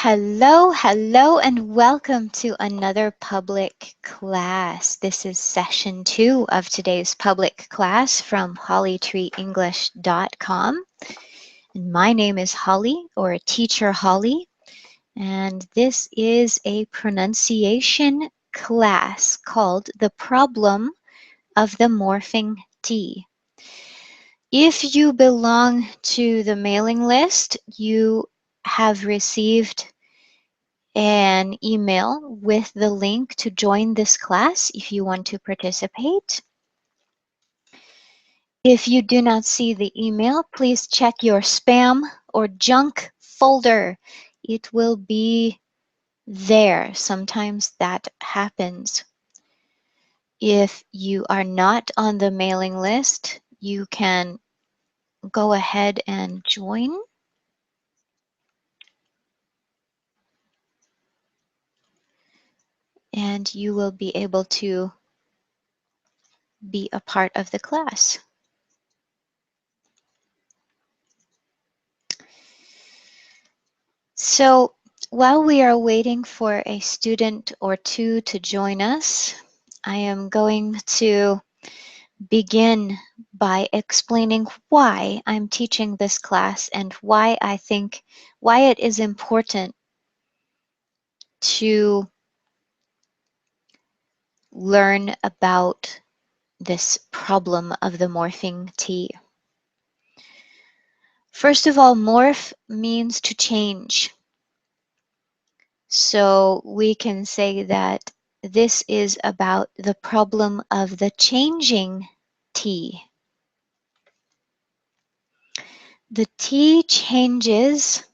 Hello, and welcome to another public class. This is session 2 of today's public class from hollytreeenglish.com. And my name is Holly, or Teacher Holly, and this is a pronunciation class called The Problem of the Morphing T. If you belong to the mailing list, you have received an email with the link to join this class if you want to participate. If you do not see the email, please check your spam or junk folder. It will be there. Sometimes that happens. If you are not on the mailing list, you can go ahead and join. And you will be able to be a part of the class. So while we are waiting for a student or two to join us, I am going to begin by explaining why I'm teaching this class and why it is important to learn about this problem of the morphing T. First of all, morph means to change. So we can say that this is about the problem of the changing T. The T changes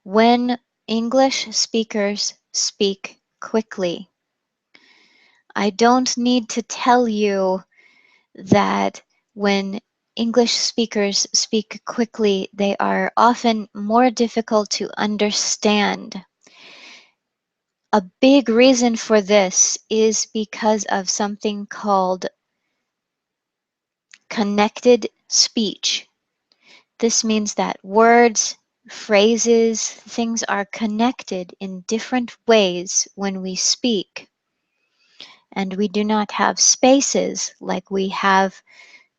when English speakers speak quickly. I don't need to tell you that when English speakers speak quickly, they are often more difficult to understand. A big reason for this is because of something called connected speech. This means that words, phrases, things are connected in different ways when we speak. And we do not have spaces like we have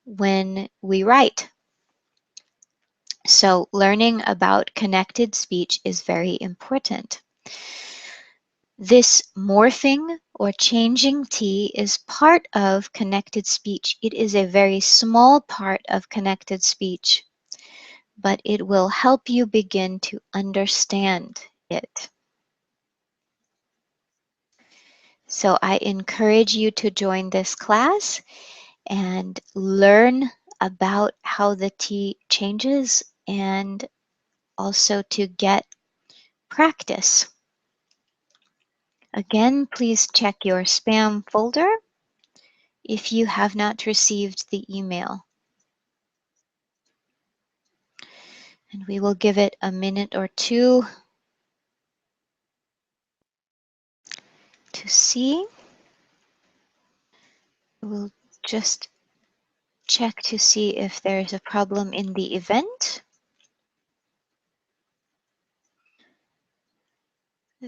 when we write. So learning about connected speech is very important. This morphing or changing T is part of connected speech. It is a very small part of connected speech, but it will help you begin to understand it. So I encourage you to join this class and learn about how the T changes and also to get practice. Again, please check your spam folder if you have not received the email. And we will give it a minute or two to see. We'll just check to see if there's a problem in the event.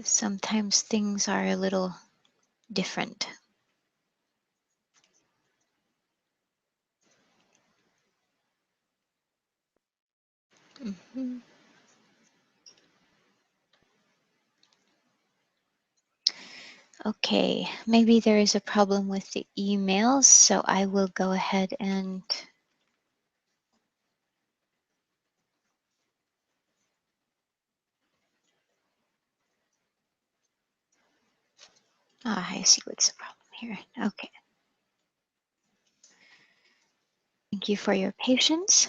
Sometimes things are a little different. Mhm. Okay, maybe there is a problem with the emails, so I will go ahead and I see what's the problem here. Okay. Thank you for your patience.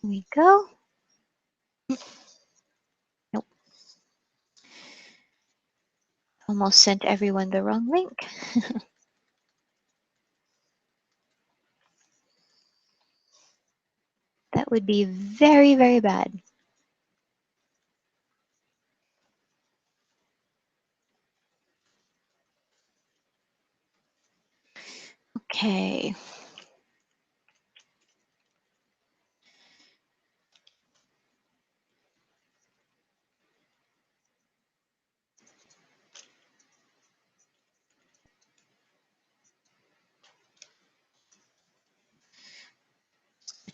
Here we go. Nope. Almost sent everyone the wrong link. That would be very, very bad. Okay.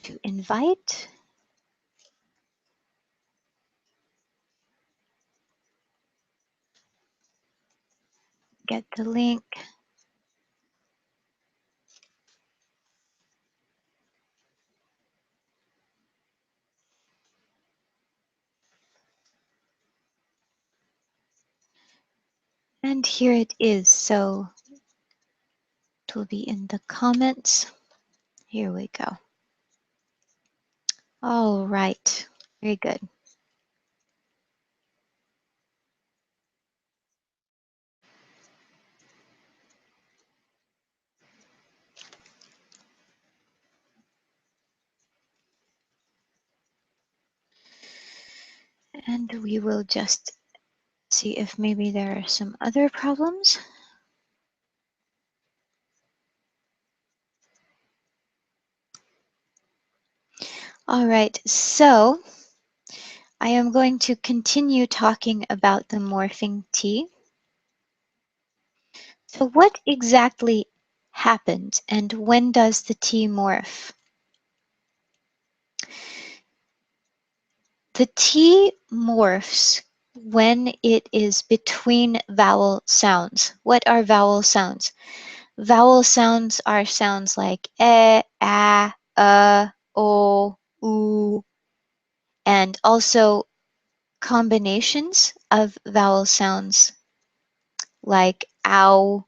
To invite, get the link. And here it is. So it will be in the comments. Here we go. All right. Very good. And we will just see if maybe there are some other problems. All right, so I am going to continue talking about the morphing T. So what exactly happens and when does the T morph? The T morphs when it is between vowel sounds. What are vowel sounds? Vowel sounds are sounds like e, a, o, u, and also combinations of vowel sounds like ow,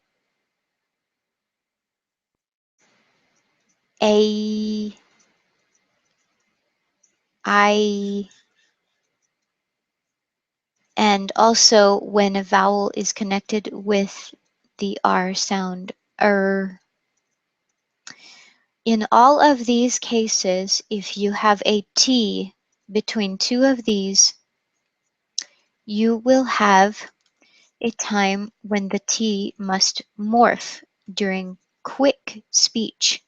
a, I, and also when a vowel is connected with the R sound, In all of these cases, if you have a T between two of these, you will have a time when the T must morph during quick speech.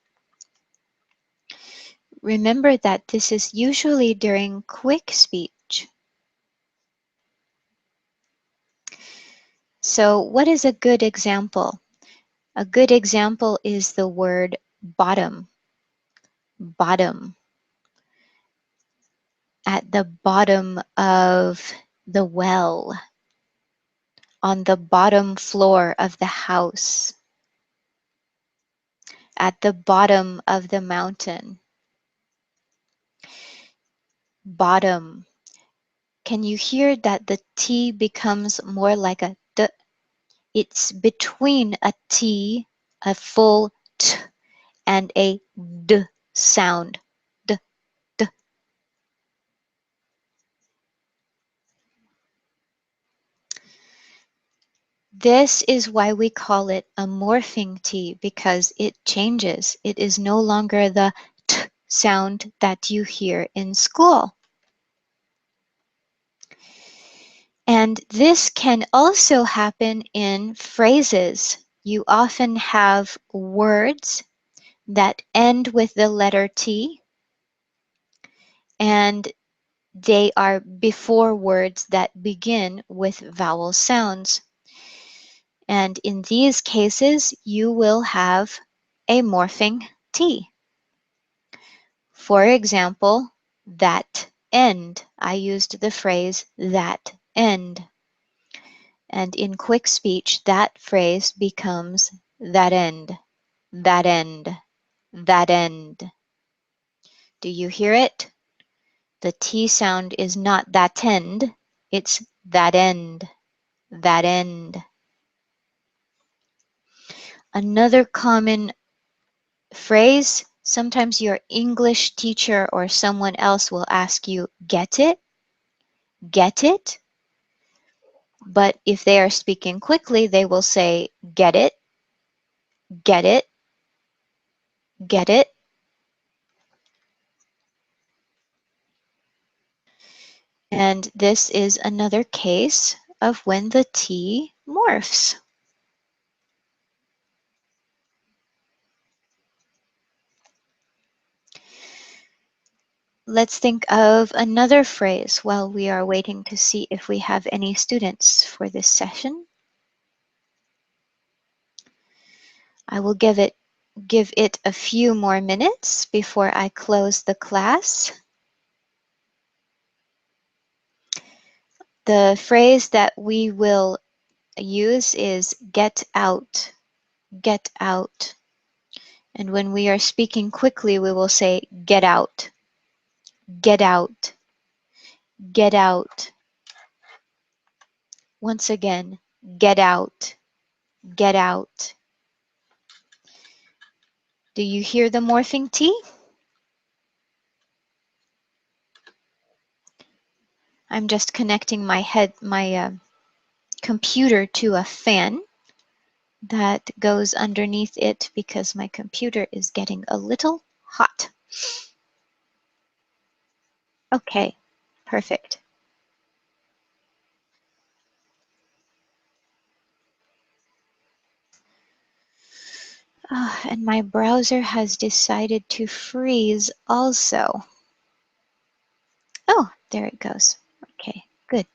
Remember that this is usually during quick speech. So what is a good example? A good example is the word bottom. Bottom. At the bottom of the well. On the bottom floor of the house. At the bottom of the mountain. Bottom. Can you hear that the T becomes more like a D? It's between a T, a full T, and a D sound. D, D. This is why we call it a morphing T, because it changes. It is no longer the T sound that you hear in school. And this can also happen in phrases. You often have words that end with the letter T, and they are before words that begin with vowel sounds. And in these cases, you will have a morphing T. For example, that end. I used the phrase that end. And in quick speech, that phrase becomes that end, that end, that end. Do you hear it? The T sound is not that end, it's that end, that end. Another common phrase, sometimes your English teacher or someone else will ask you, get it? Get it? But if they are speaking quickly, they will say, get it? Get it? Get it? And this is another case of when the T morphs. let's think of another phrase while we are waiting to see if we have any students for this session. I will give it a few more minutes before I close the class. The phrase that we will use is get out, get out. And when we are speaking quickly, we will say get out, get out, get out. Once again, get out, get out. Do you hear the morphing T? I'm just connecting my computer to a fan that goes underneath it because my computer is getting a little hot. Okay, perfect. And my browser has decided to freeze also. Oh, there it goes. Okay, good.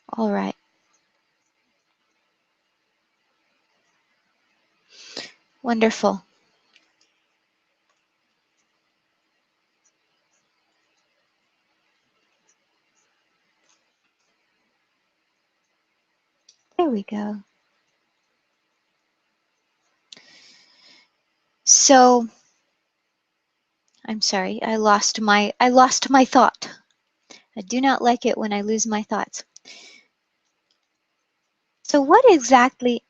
All right. Wonderful. There we go. So, I'm sorry, I lost my thought. I do not like it when I lose my thoughts. So what exactly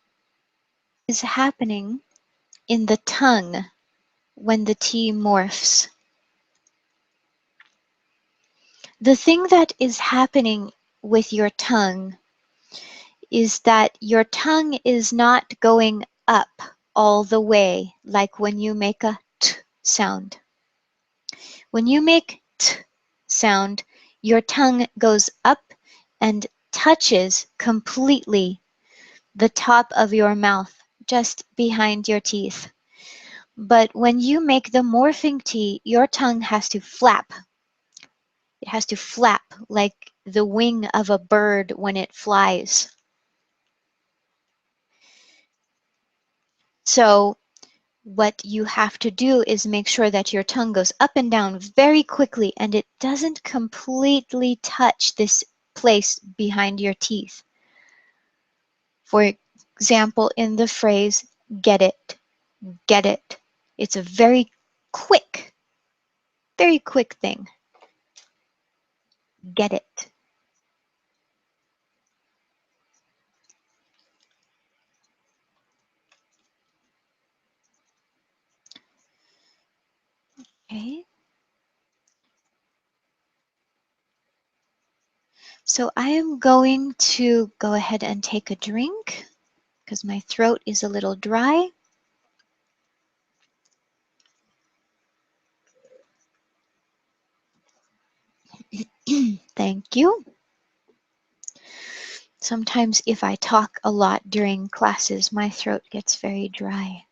is happening in the tongue when the T morphs? The thing that is happening with your tongue is that your tongue is not going up all the way like when you make a T sound. When you make T sound, your tongue goes up and touches completely the top of your mouth, just behind your teeth. But when you make the morphing T, your tongue has to flap. It has to flap like the wing of a bird when it flies. So what you have to do is make sure that your tongue goes up and down very quickly and it doesn't completely touch this place behind your teeth. For example, in the phrase, get it, get it. It's a very quick thing. Get it. Okay. So I am going to go ahead and take a drink because my throat is a little dry. Thank you. Sometimes if I talk a lot during classes, my throat gets very dry.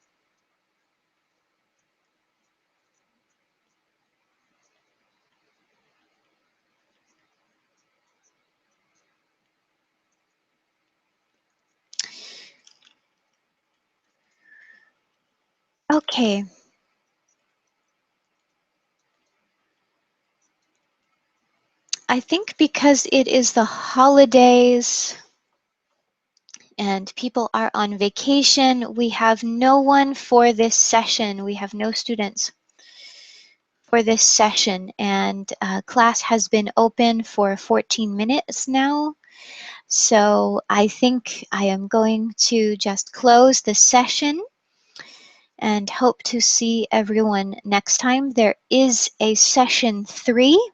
Okay. I think because it is the holidays and people are on vacation, we have no one for this session. We have no students for this session, and class has been open for 14 minutes now. So I think I am going to just close the session and hope to see everyone next time. There is a session 3.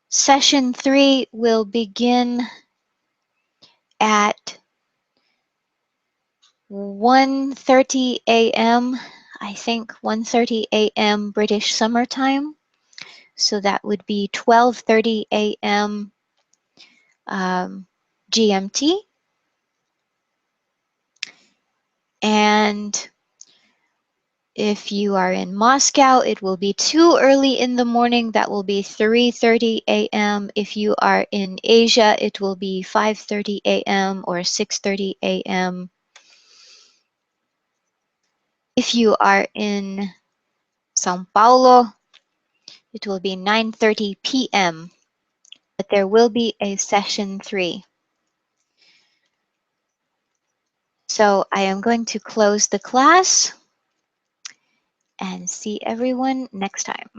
Session 3 will begin at 1:30 a.m. I think 1:30 a.m. British Summer Time. So that would be 12:30 a.m. GMT. And If you are in Moscow, it will be too early in the morning. That will be 3:30 a.m. If you are in Asia, it will be 5:30 a.m. or 6:30 a.m. If you are in Sao Paulo, it will be 9:30 p.m. But there will be a session 3. So I am going to close the class and see everyone next time.